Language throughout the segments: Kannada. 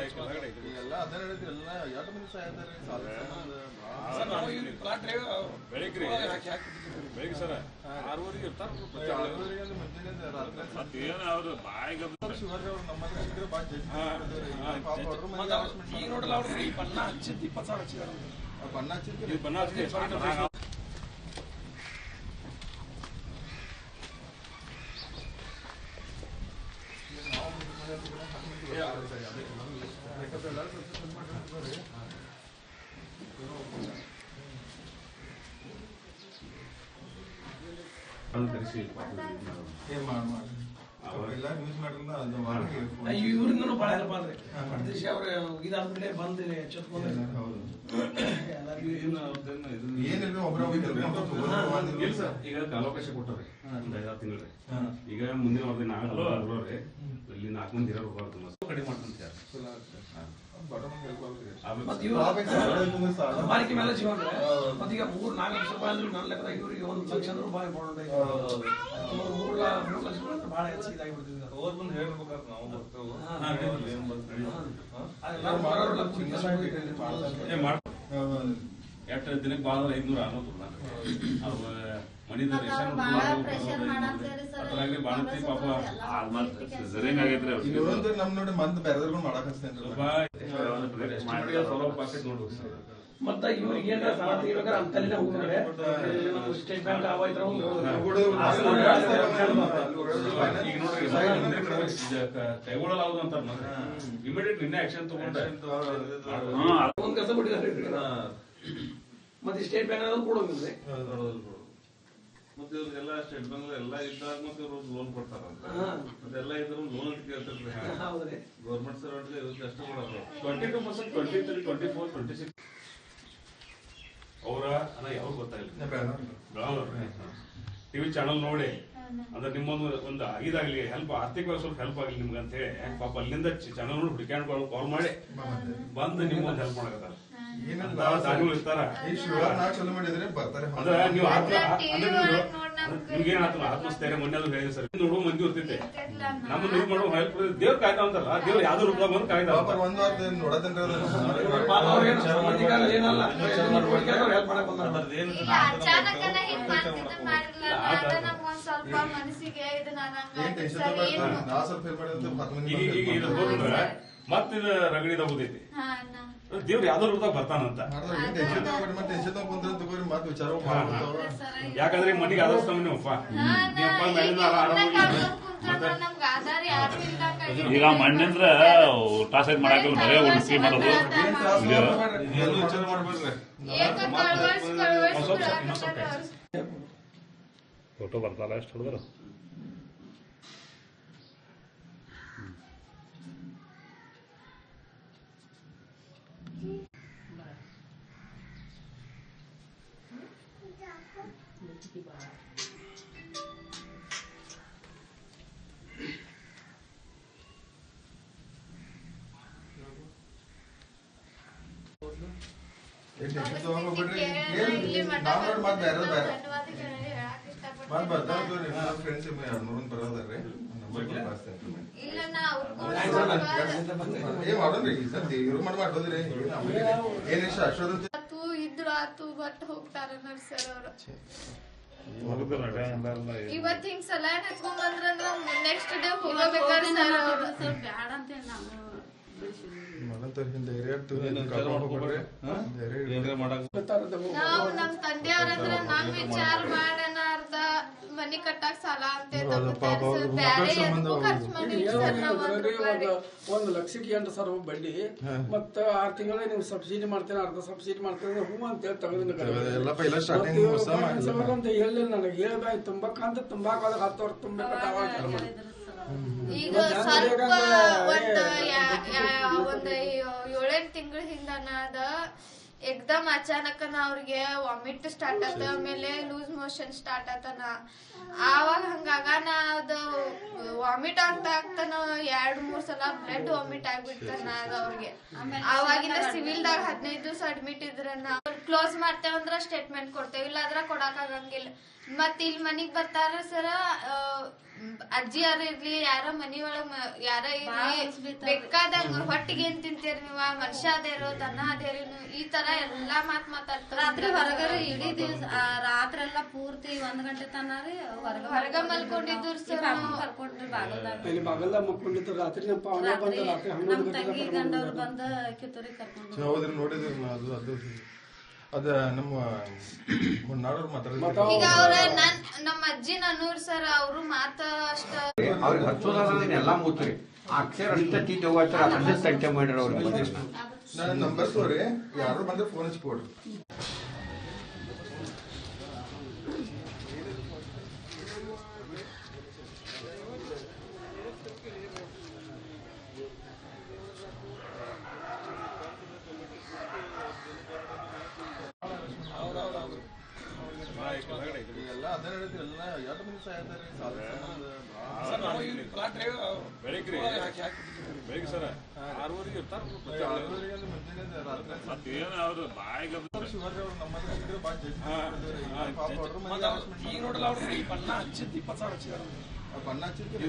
ಎಲ್ಲ ಅದೇ ಹೇಳಿದ್ರಿ ಎಲ್ಲ ಎರಡು ಮಂದಿ ಸಾಯ್ತಾರೆ ಬೆಳಿಗ್ಗೆ ಸರ್ 6 ಇರ್ತಾರೆ ಶುಗರ್ ನಮ್ಮಲ್ಲಿ ಸಿಕ್ಕರೆ ಭಾಳ ಈಗ ನೋಡಲ್ಲ ಅವ್ರು ಬಣ್ಣ ಹಚ್ಚಿದ್ದು 20,000 ಹಚ್ಚಿದ್ದಾರೆ ಬಣ್ಣ ಹಚ್ಚಿದ್ರೆ ಇವ್ರಿಂದನೂ ಭಾಳ ಹೆಲ್ಪ್ ಆದ್ರಿ ಪರದೇಶಿ ಅವ್ರು ಇದಾದ್ಮೇಲೆ ಬಂದು ಎಚ್ಚೆತ್ಕೊಂಡು ಈಗ ಕಾಲಾವಕಾಶ ಕೊಟ್ಟಾರೆ ಒಂದು 5-6 ತಿಂಗಳು ಈಗ ಮುಂದಿನ ವರ್ಷ ನಾವೇ ಇಲ್ಲಿ 4 ಮಂದಿ ಇರೋರು ಹೋಗ್ಬಾರ್ದು ಕಡಿಮೆ ಮಾಡ್ಕೊಂತಾರೆ ಬಾರಿಕೆ ಮೇಲೆ ಜೀವನ ಮತ್ತೀಗ 3-4 ಲಕ್ಷ ರೂಪಾಯಿ ಅಂದ್ರೆ ನನ್ನ ಲೆಕ್ಕದಾಗ ಇವ್ರಿಗೆ 1 ಲಕ್ಷ ಅಂದ್ರೆ ಭಾಳ ಇಂಪಾರ್ಟೆಂಟ್ ಐತೆ 3 ಲಕ್ಷ ರೂಪಾಯಿ ಭಾಳ ಹೆಚ್ಚಿಗೆ ಇದಾಗಿಬಿಡ್ತಿದೆ ಎಷ್ಟು ದಿನಕ್ಕೆ ಭಾಳ 500-600 ಮನಿದ ನಮ್ ನೋಡಿ ಮಂದ್ ಬೇರೆದವ್ರು ಮಾಡಕ್ ಮತ್ತ ಇವ್ರಿಗೆ ಏನಾರ ಸಾಲ ತೆಗಿಬೇಕಾದ್ರೆ ಅಂತಲ್ಲಿ ಹೋಗ್ತಾರೆ ಸ್ಟೇಟ್ ಬ್ಯಾಂಕ್ ಆವಾಯ್ತು ಈಗ ನೋಡ್ರಿ ಕೈಗೊಳ್ಳಲಾಗದು ಅಂತ ಇಮಿಡಿಯೇಟ್ ನಿನ್ನೆ ಆಕ್ಷನ್ ತಗೊಂಡ್ರೆ ಒಂದ್ ಕೆಲಸ ಬಿಟ್ಟಿದ್ದಾರೆ ಮತ್ತೆ ಸ್ಟೇಟ್ ಬ್ಯಾಂಕ್ ಆದ್ರೂ ಕೊಡೋದಿಲ್ಲ ಮತ್ತೆ ಇವ್ರಿಗೆಲ್ಲ ಸ್ಟೇಟ್ ಬ್ಯಾಂಕ್ ಎಲ್ಲ ಇದ್ದಾಗ ಮತ್ತೆ ಇವ್ರು ಲೋನ್ ಕೊಡ್ತಾರಂತ ಅದೆಲ್ಲ ಇದ್ರು ಲೋನ್ ಅಂತ ಕೇಳ್ತಿರ್ತಾರೆ ಗೌರ್ಮೆಂಟ್ ಸರ್ವೆಂಟ್ಗೆ ಇವ್ರಿಗೆ ಅಷ್ಟು ಕೊಡೋದು 22%, 23, 24, 26 ಅವರ ಯಾವಾಗ ಗೊತ್ತಾಗಿಲ್ಲ ಟಿವಿ ಚಾನಲ್ ನೋಡಿ ಅಂದ್ರೆ ನಿಮ್ಮೊಂದು ಇದಾಗ್ಲಿ ಹೆಲ್ಪ್ ಆರ್ಥಿಕವಾಗಿ ಸ್ವಲ್ಪ ಹೆಲ್ಪ್ ಆಗ್ಲಿ ನಿಮ್ಗೆ ಅಂತ ಹೇಳಿ ಪಾಪ ಅಲ್ಲಿಂದ ಚಾನಲ್ ನೋಡಿ ಹುಡುಕ್ಯಾಣ ಕಾಲ್ ಮಾಡಿ ಬಂದು ನಿಮ್ಗೊಂದು ಹೆಲ್ಪ್ ಮಾಡಕತ್ತಾರ ಇರ್ತಾರ ಅಂದ್ರೆ ನೀವು ನಿಮ್ಗೇನ್ ಆತ್ಮಸ್ಥೈರ್ಯ ಮೊನ್ನೆ ಅದು ಹೇಳಿದೆ ಸರ್ ನೋಡುವ ಮಂದಿ ಇರ್ತೈತೆ ನಮ್ಮ ನೀವು ಮಾಡೋ ಹೆಲ್ಪ್ ದೇವ್ರ ಕಾಯ್ತಾ ಅಂತಾರಲ್ಲ ದೇವ್ರ ಯಾವ್ದು ರೂಪದಾಗ ಬಂದು ಕಾಯ್ದ ಮತ್ತಿದ ರಗಡಿದ ಹೋದೈತಿ ದೇವ್ರ ಯಾವ್ದೋ ರೂಪದಾಗ ಬರ್ತಾನಂತ ಯಾಕಂದ್ರೆ ಮನಿಗೆ ಆದರ್ಶ ನೀವಪ್ಪ ಮೇಲಿಂದ ಈಗ ಮಣ್ಣಿಂದ್ರ ಟಾಸೈಡ್ ಮಾಡಾಕಲ್ಲ ಬರೇ ಉಳಿಸಿ ಮಾಡೋದು ಫೋಟೋ ಬರ್ತಲ್ಲ ಎಷ್ಟು ಹೊಡೆದ್ರು ಫ್ರೆಂಡ್ಸ್ ಬರೋದ್ರಿ ಇದ್ರು ಆತು ಬಟ್ ಹೋಗ್ತಾರ ನರ್ಸರ್ ಅವ್ರು ಇವತ್ತು ಹಿಂಗ್ ಸಲಾನ್ ಹಚ್ಕೊಂಡ್ ಬಂದ್ರಂದ್ರ ನೆಕ್ಸ್ಟ್ ಡೇ ಹೋಗಬೇಕಾದ್ರೆ ಸರ್ ಬ್ಯಾಡ ಅಂತ ನಾವು ನಮ್ ತಂದೆಯವ್ರಂದ್ರ ನಮ್ ವಿಚಾರ ಮಾಡೋಣ ಅರ್ಧ ಮನಿ ಕಟ್ಟಾಕ್ ಸಾಲ ಅಂತ 1 ಲಕ್ಷಕ್ಕೆ 8 ಸಾವಿರ ಬಡ್ಡಿ ಮತ್ತ 6 ತಿಂಗಳ ನೀವು ಸಬ್ಸಿಡಿ ಮಾಡ್ತೇನೆ ಅರ್ಧ ಸಬ್ಸಿಡಿ ಮಾಡ್ತೇನೆ ಹೂ ಅಂತ ಹೇಳಿ ತಗೊಂಡ್ ಹೇಳಿ ನನಗೆ ಹೇಳ್ಬೇಕು ತುಂಬಾಕಂತ ತುಂಬಾಕ 10 ವರ್ಷ ತುಂಬಬೇಕು ಈಗ ಸ್ವಲ್ಪ ಒಂದ್ 7-8 ತಿಂಗಳ ಹಿಂದನ ಅದ ಏಕ್ದಮ್ ಅಚಾನಕ್ ಅವ್ರಿಗೆ ವಾಮಿಟ್ ಸ್ಟಾರ್ಟ್ ಆತ ಆಮೇಲೆ ಲೂಸ್ ಮೋಷನ್ ಸ್ಟಾರ್ಟ್ ಆತನ ಆವಾಗ ಹಂಗಾಗನ ಅದು ವಾಮಿಟ್ ಆಗ್ತಾನ 2-3 ಸಲ ಬ್ಲಡ್ ವಾಮಿಟ್ ಆಗ್ಬಿಡ್ತಾನ ಅದ ಅವ್ರಿಗೆ ಆವಾಗಿಂದ ಸಿವಿಲ್ದಾಗ 15 ದಿವಸ ಅಡ್ಮಿಟ್ ಇದ್ರನ್ನ ಕ್ಲೋಸ್ ಮಾಡ್ತೇವಂದ್ರ ಸ್ಟೇಟ್ಮೆಂಟ್ ಕೊಡ್ತೇವೆ, ಇಲ್ಲಾಂದ್ರ ಕೊಡಾಕ್ ಆಗಂಗಿಲ್ಲ. ಮತ್ ಇಲ್ಲಿ ಮನಿಗ್ ಬರ್ತಾರ ಸರ ಅಜ್ಜಿಯಾರ ಇರ್ಲಿ, ಯಾರ ಮನಿ ಒಳಗ್ ಯಾರ ಇರ್ಲಿ, ಬೇಕಾದಂಗ ಹೊಟ್ಟಿಗೆ ಏನ್ ತಿಂತೀರಿ ನೀವ, ಮನುಷ್ಯ ಅದೇರೋ ದನ ಅದೇರಿ ಈ ತರ ಎಲ್ಲಾ ಮಾತಾಡ್ತಾರ. ರಾತ್ರಿ ಹೊರಗರ ಇಡೀ ದಿವಸ ರಾತ್ರಿ ಎಲ್ಲಾ ಪೂರ್ತಿ 1 ಗಂಟೆ ತನ ರೀ ಹೊರಗ ಮಲ್ಕೊಂಡಿದ್ರು ಸರ್. ಕರ್ಕೊಂಡ್ರಿ ಬಾಗಲ್ದಾಗ ಮಲ್ಕೊಂಡಿದ್ರು ರಾತ್ರಿ. ನಮ್ ತಂಗಿ ಗಂಡವ್ರು ಬಂದ ಕಿತ್ತೂರಿ ಕರ್ಕೊಂಡ್ರು. ಹೌದ್ರಿ, ನೋಡಿದ್ರಿ ಅದು ಅದ ನಮ್ಮ ನಾಡೋರ್ ಮಾತಾಡಿದ್ರು. ಈಗ ಅವ್ರ ನಮ್ಮ ಅಜ್ಜಿ ನನ್ನೂರ್ ಸರ್ ಅವ್ರು ಮಾತ ಅಷ್ಟ ಅವ್ರಿಗೆ ಹಚ್ಚೋದಾದ್ರೆ ಎಲ್ಲಾ ಮೂತ್ರಿ ಅಕ್ಷರ ಅಷ್ಟ ತೀಟ ಹೋಗ್ತಾರ ಅದೇ ಸಂಖ್ಯೆ ಮಾಡಿರ ಅವ್ರಿಗೆ. ನನ್ನ ನಂಬರ್ ತೋರಿ, ಯಾರು ಬಂದ್ರೆ ಫೋನ್ ಹಚ್ಚಿ ಕೊಡ್ರಿ. ಎಲ್ಲ ಅದೇ ಹೇಳಿದ್ರಿ, ಎಲ್ಲ ಎರಡು ಮಂದಿ ಸಾಯ್ತಾರೆ. ಬೆಳಿಗ್ಗೆ ಸರ್ 6 ಇರ್ತಾರ. ಈಗ ನೋಡಲ್ಲ ಅವ್ರು ಈ ಬಣ್ಣ ಹಚ್ಚಿದ್ದು 20,000 ಹಚ್ಚಿದಾರೆ. ಬಣ್ಣ ಹಚ್ಚಿದ್ರಿ.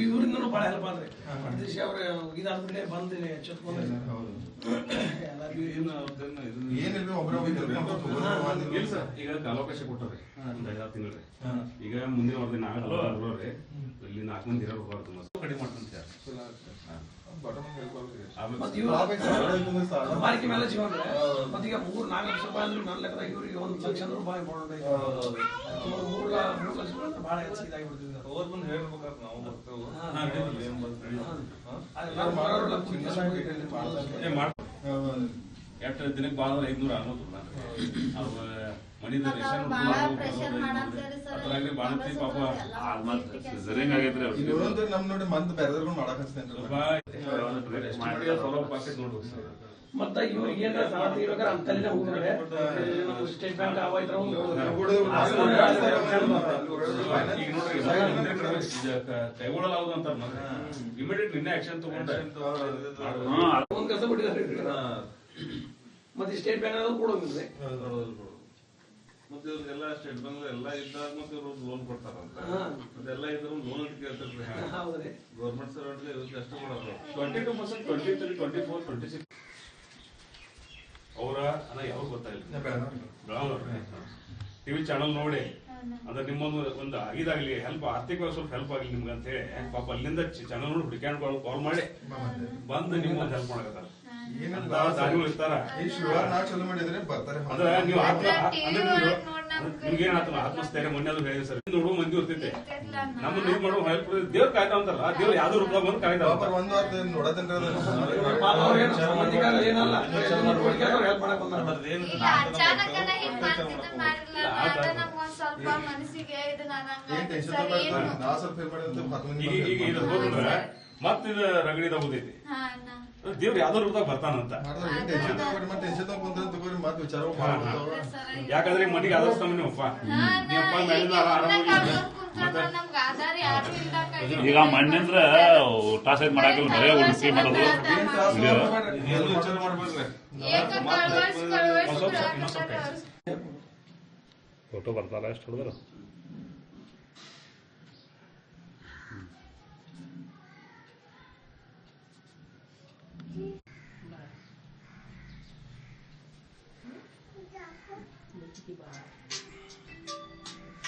ಇವ್ರಿಂದ ಬಹಳ ಹೆಲ್ಪ್ ಆದ್ರಿ. ಪರದೇಶಿ ಅವ್ರ ಇದಾದ್ಮೇಲೆ ಬಂದ್ ಎಚ್ಚೆತ್ಕೊಂಡ್ರಿ. ಏನಿಲ್ಲ, ಒಬ್ಬರೇ ಇಲ್ಲ ಸರ್, ಈಗ ಕಾಲಾವಕಾಶ ಕೊಟ್ಟವ್ರಿ ಒಂದ್ 5-6 ತಿಂಗಳು. ಈಗ ಮುಂದಿನ ವಾರದಿಂದ ನಾವೇ ಇಲ್ಲಿ 4 ಮಂದಿ ಇರೋರು ಕಡಿಮೆ ಮಾಡ್ತಾರೆ. ಬಾರಿಕೆ ಮೇಲೆ ಜೀವನ ಮತ್ತೀಗ 3-4 ಲಕ್ಷ ರೂಪಾಯಿ ಅಂದ್ರೆ ನನ್ನ ಲೆಕ್ಕದಾಗ ಇವ್ರಿಗೆ 1 ಲಕ್ಷ ಅಂದ್ರೆ ಬಾಯಿ ಬರೋಣ. 3 ಲಕ್ಷ ರೂಪಾಯಿ ಬಹಳ ಹೆಚ್ಚಿಗೆ ಇದಾಗಿಬಿಡ್ತಿದ್ವಿ. ಅವ್ರ ಬಂದು ಹೇಳ್ಬೇಕಾದ್ರೆ ನಾವು ಬರ್ತೇವೆ. ಎಷ್ಟು ದಿನಕ್ಕೆ ಬಾಳ 500-600 ಅವ್ರ ಮನಿದ ರೇಷನ್ ಅದ್ರಾಗ್ಲಿ ಬಾಣತಿ ಪಾಪ ಸರಿಯಾಗಿ ಆಗೈತ್ರಿ ಅವ್ರಿಗೆ. ನಮ್ ನೋಡಿ ಮಂದ್ ಬೇರೆದವ್ರು ಮಾಡಕ್ ಹಚ್ತೇನ್ರಿ. ಫಾಲೋ ಅಪ್ ಆಗ್ತೈತೆ ನೋಡ್ಬೇಕು ಸರ್. ಮತ್ತ ಇವ್ರಿಗೆ ಏನಾರ ಸಾಲ ತೆಗಿಬೇಕಾದ್ರೆ ಅಂತಲ್ಲಿನ ಹೋಗ್ತಾರೆ. ಸ್ಟೇಟ್ ಬ್ಯಾಂಕ್ ಈಗ ನೋಡ್ರಿ ಕೈಗೊಳ್ಳಲಾಗುದು ಅಂತಾರ, ಇಮಿಡಿಯೇಟ್ ನಿನ್ನೆ ಆಕ್ಷನ್ ತಗೊಂಡ್ರೆ ಒಂದ್ ಕೆಲಸ ಬಿಟ್ಟಿದ್ದಾರೆ. ಮತ್ತೆ ಸ್ಟೇಟ್ ಬ್ಯಾಂಕ್ ಕೊಡೋದಿಲ್ಲ. ಮತ್ತೆ ಇವ್ರಿಗೆಲ್ಲ ಸ್ಟೇಟ್ ಬ್ಯಾಂಕ್ ಎಲ್ಲ ಇದ್ದಾಗ ಮತ್ತೆ ಇವ್ರು ಲೋನ್ ಕೊಡ್ತಾರಂತ. ಅದೆಲ್ಲ ಇದ್ರು ಲೋನ್ ಅಂತ ಕೇಳ್ತಿರ್ರಿ. ಗೌರ್ಮೆಂಟ್ ಸರ್ವೆಂಟ್ಗೆ ಇವ್ರು ಕಷ್ಟ ಮಾಡೋದು 22%, 23, 24, 26 ಅವರ ಅನ್ನ ಯಾವಾಗ ಗೊತ್ತಾಗಿಲ್ಲ. ಬೆಳಗಾವಿ ಟಿವಿ ಚಾನಲ್ ನೋಡಿ ಅಂದ್ರೆ ನಿಮ್ಮೊಂದು ಒಂದು ಇದಾಗ್ಲಿ ಹೆಲ್ಪ್, ಆರ್ಥಿಕವಾಗಿ ಸ್ವಲ್ಪ ಹೆಲ್ಪ್ ಆಗ್ಲಿ ನಿಮ್ಗೆ ಅಂತ ಹೇಳಿ ಪಾಪ ಅಲ್ಲಿಂದ ಚಾನಲ್ ನೋಡಿ ಹುಡುಕ್ಯಾಡ್ಕೊಂಡು ಕಾಲ್ ಮಾಡಿ ಬಂದು ನಿಮ್ಮೊಂದು ಹೆಲ್ಪ್ ಮಾಡಕತ್ತಾರ. ಇರ್ತಾರ ಚಲೋ ಮಾಡಿದ್ರೆ ಬರ್ತಾರೆ. ಅಂದ್ರೆ ನೀವು ನಿಮ್ಗೇನಾತ ಆತ್ಮಸ್ಥೈರ್ಯ ಮೊನ್ನೆ ಅದು ಹೇಳಿದೆ ಸರ್. ನೋಡುವ ಮಂದಿ ಇರ್ತೈತೆ, ನಮ್ಮ ಇದು ಮಾಡುವ ಹೆಲ್ಪ್ ದೇವ್ರ ಕಾಯ್ತಾ ಅಂತಾರಲ್ಲ, ದೇವ್ರು ಯಾವ್ದು ರೂಪದಾಗ ಬಂದು ಕಾಯ್ತಾ. ಒಂದ್ ವಾರ ನೋಡತೇನ್ರಿ ಅಚಾನಕನ ಹಿಂಗ್ ಮಾಡ್ತಿದ್ದ ಮಾಡಿಲ್ಲ ಸ್ವಲ್ಪ ಮನಸ್ಸಿಗೆ ನಾ ಸ್ವಲ್ಪ ಈಗ ಇದು ಹೋದ್ರೆ ಮತ್ತಿದ ರಗಡಿದ ಹೋದೈತಿ. ದೇವ್ರು ಯಾವ್ದೋ ರೂಪದಾಗ ಬರ್ತಾನಂತ. ಯಾಕಂದ್ರೆ ಮನೆಗೆ ಆದರ್ಶ ನೀವಪ್ಪ ಈಗ ಮಣ್ಣಿಂದ್ರ ಟಾಸ್ ಮಾಡಾಕಲ್ಲ, ಬರೇ ಉಳಿಸಿ ಮಾಡೋದು. ಫೋಟೋ ಬರ್ತಾರ ಎಷ್ಟು ಹೊಡೆದ್ರು.